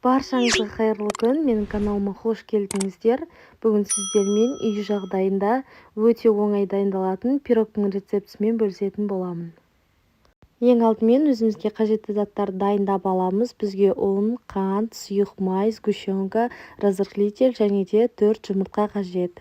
Баршаңызға қайырлы күн, менің каналыма қош келдіңіздер. Бүгін сіздермен үй жағдайында өте оңай дайындалатын пирогтың рецептісімен бөлісетін боламын. Ең алдымен өзімізге қажетті заттарды дайындап аламыз. Бізге ұн, қант, сұйық май, сгущенка, разрыхлитель және де 4 жұмыртқа қажет.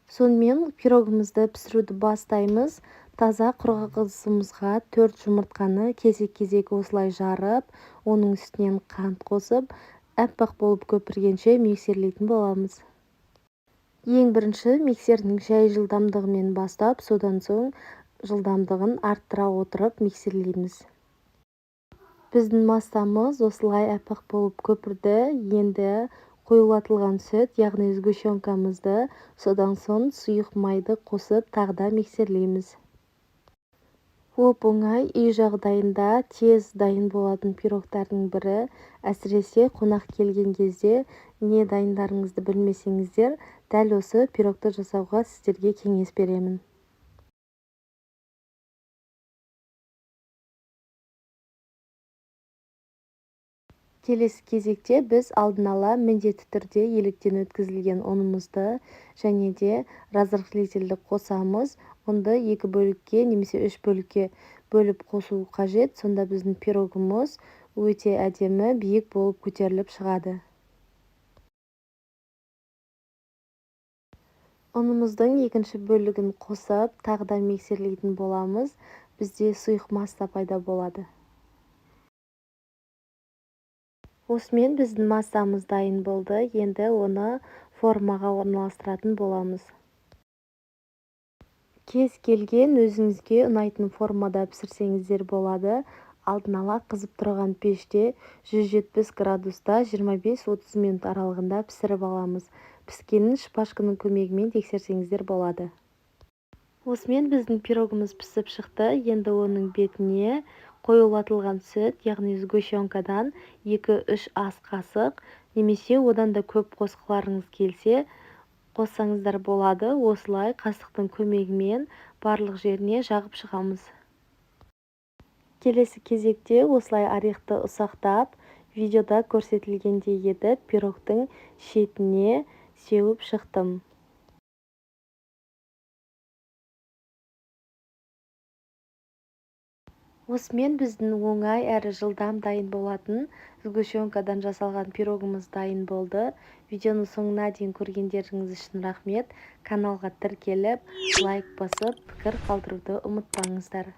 Сонымен пирогымызды пісіруді бастаймыз. Таза құрғақсымызға 4 жұмыртқаны кезек-кезек осылай жарып, оның үстінен қант қосып, әппақ болып көпіргенше миксерлейтін боламыз. Ең бірінші миксердің жай жылдамдығымен бастап, содан соң жылдамдығын арттыра отырып миксерлейміз. Біздің массамыз осылай әппақ болып көпірді. Енді қоюлатылған сүт, яғни сгущенкамызды, содан соң сұйық майды қосып тағы миксерлейміз. Оп-оңай үй жағдайында тез дайын болатын пирогтардың бірі. Әсіресе қонақ келген кезде не дайындарыңызды білмесеңіздер, дәл осы пирогты жасауға сіздерге кеңес беремін. Келесі кезекте біз алдын ала міндетті түрде електен өткізілген ұнымызды және де разрыхлительді қосамыз. Ұнды 2 бөлікке немесе 3 бөлікке бөліп қосу қажет. Сонда біздің пирогымыз өте әдемі, биік болып көтеріліп шығады. Ұнымыздың екінші бөлігін қосып, тағы миксерлейтін боламыз. Бізде сұйық масса пайда болады. Осымен біздің массамыз дайын болды. Енді оны формаға орналастыратын боламыз. Кез келген өзіңізге ұнайтын формада пісірсеңіздер болады. Алдын ала қызып тұрған пеште 170 градуста 25-30 минут аралығында пісіріп аламыз. Піскенін шпажканың көмегімен тексерсеңіздер болады. Осымен біздің пирогымыз пісіп шықты. Енді оның бетіне қоюлатылған сүт, яғни сгущенкадан 2-3 ас қасық, немесе одан да көп қосқыларыңыз келсе, қоссаңыздар болады. Осылай қасықтың көмегімен барлық жеріне жағып шығамыз. Келесі кезекте осылай орехты ұсақтап, видеода көрсетілгендей етіп, пирогтың шетіне сеуіп шықтым. Осымен біздің оңай әрі жылдам дайын болатын сгущенкадан жасалған пирогымыз дайын болды. Видеоны соңына дейін көргендеріңіз үшін рахмет. Каналға тіркеліп, лайк басып, пікір қалдыруды ұмытпаңыздар.